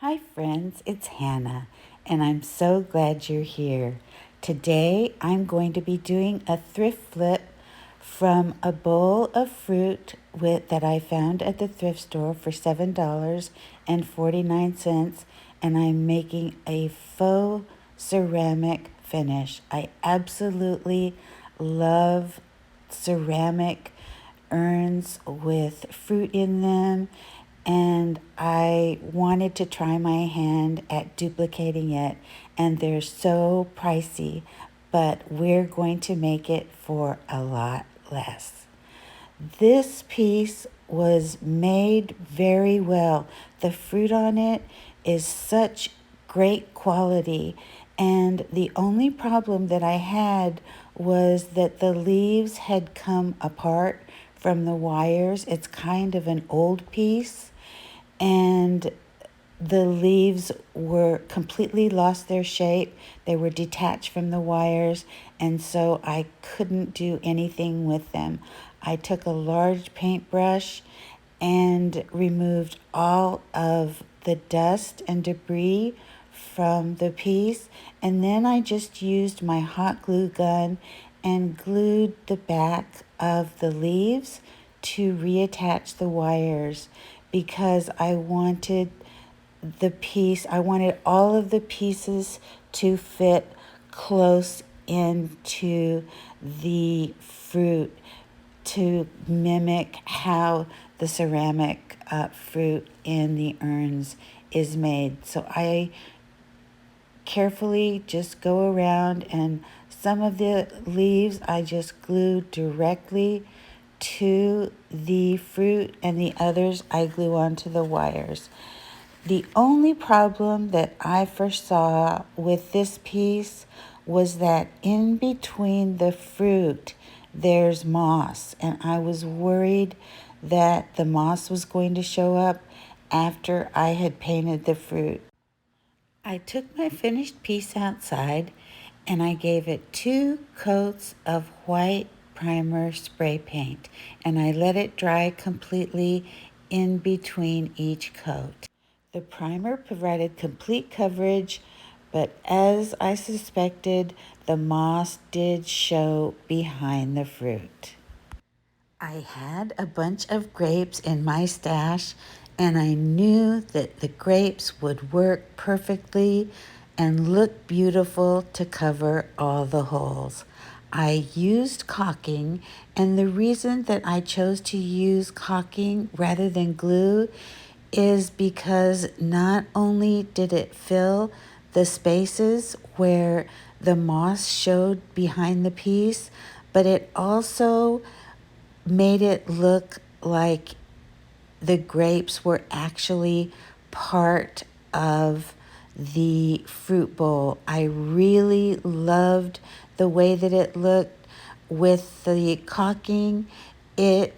Hi, friends, it's Hannah, and I'm so glad you're here. Today, I'm going to be doing a thrift flip from a bowl of fruit that I found at the thrift store for $7.49, and I'm making a faux ceramic finish. I absolutely love ceramic urns with fruit in them, and I wanted to try my hand at duplicating it, and they're so pricey, but we're going to make it for a lot less. This piece was made very well. The fruit on it is such great quality, and the only problem that I had was that the leaves had come apart from the wires. It's kind of an old piece, and the leaves were completely lost their shape. They were detached from the wires, and so I couldn't do anything with them. I took a large paintbrush and removed all of the dust and debris from the piece, and then I just used my hot glue gun and glued the back of the leaves to reattach the wires because I wanted all of the pieces to fit close into the fruit to mimic how the ceramic fruit in the urns is made. So I carefully just go around, and some of the leaves I just glue directly to the fruit, and the others I glue onto the wires. The only problem that I first saw with this piece was that in between the fruit there's moss, and I was worried that the moss was going to show up after I had painted the fruit. I took my finished piece outside and I gave it 2 coats of white primer spray paint, and I let it dry completely in between each coat. The primer provided complete coverage, but as I suspected, the moss did show behind the fruit. I had a bunch of grapes in my stash, and I knew that the grapes would work perfectly and look beautiful to cover all the holes. I used caulking, and the reason that I chose to use caulking rather than glue is because not only did it fill the spaces where the moss showed behind the piece, but it also made it look like the grapes were actually part of the fruit bowl. I really loved the way that it looked with the caulking. It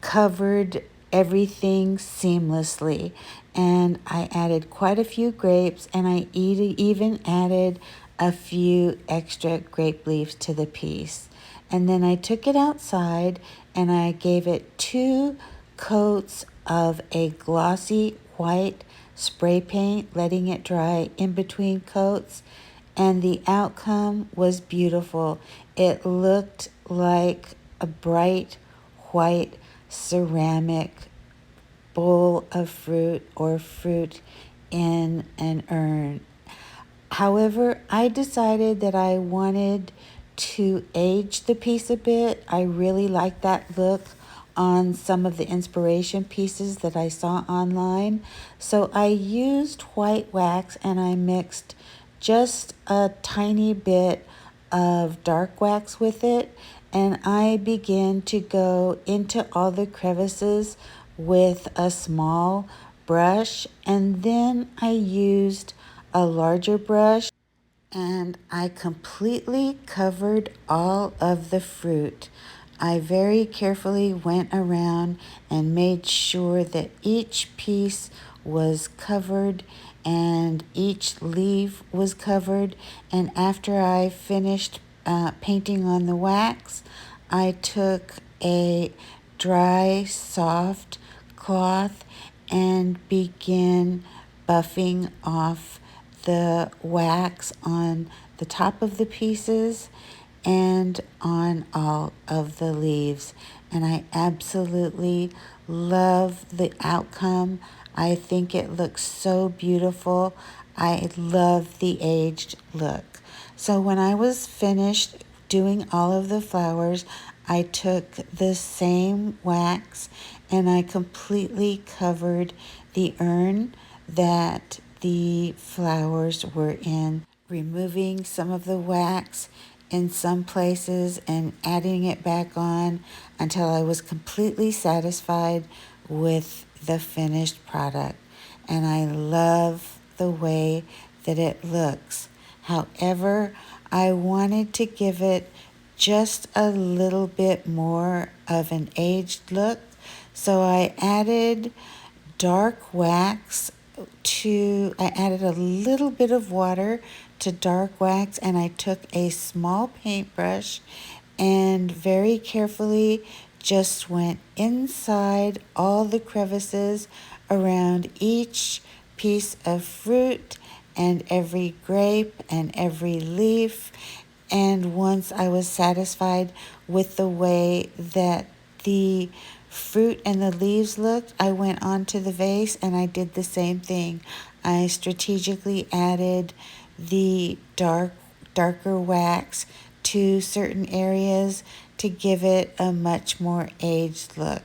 covered everything seamlessly, and I added quite a few grapes, and I even added a few extra grape leaves to the piece. And then I took it outside and I gave it 2 coats of a glossy white spray paint, letting it dry in between coats, and the outcome was beautiful. It looked like a bright white ceramic bowl of fruit or fruit in an urn. However, I decided that I wanted to age the piece a bit. I really like that look on some of the inspiration pieces that I saw online. So I used white wax and I mixed just a tiny bit of dark wax with it, and I began to go into all the crevices with a small brush, and then I used a larger brush and I completely covered all of the fruit. I very carefully went around and made sure that each piece was covered and each leaf was covered. And after I finished painting on the wax, I took a dry, soft cloth and began buffing off the wax on the top of the pieces and on all of the leaves. And I absolutely love the outcome. I think it looks so beautiful. I love the aged look. So when I was finished doing all of the flowers, I took the same wax and I completely covered the urn that the flowers were in, removing some of the wax in some places and adding it back on until I was completely satisfied with the finished product. And I love the way that it looks. However, I wanted to give it just a little bit more of an aged look, so I added dark wax I added a little bit of water to dark wax, and I took a small paintbrush and very carefully just went inside all the crevices around each piece of fruit and every grape and every leaf. And once I was satisfied with the way that the fruit and the leaves looked, I went on to the vase and I did the same thing. I strategically added the darker wax to certain areas to give it a much more aged look.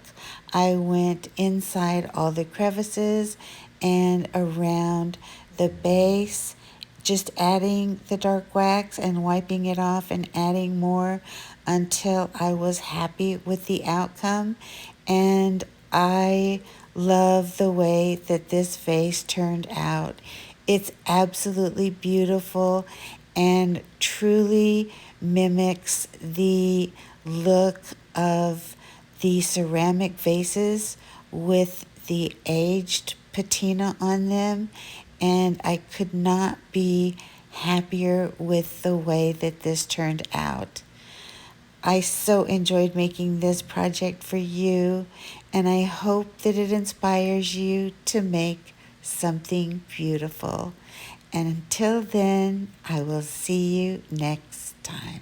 I went inside all the crevices and around the base, just adding the dark wax and wiping it off and adding more until I was happy with the outcome. And I love the way that this vase turned out. It's absolutely beautiful and truly mimics the look of the ceramic vases with the aged patina on them, and I could not be happier with the way that this turned out. I so enjoyed making this project for you, and I hope that it inspires you to make something beautiful. And until then, I will see you next time.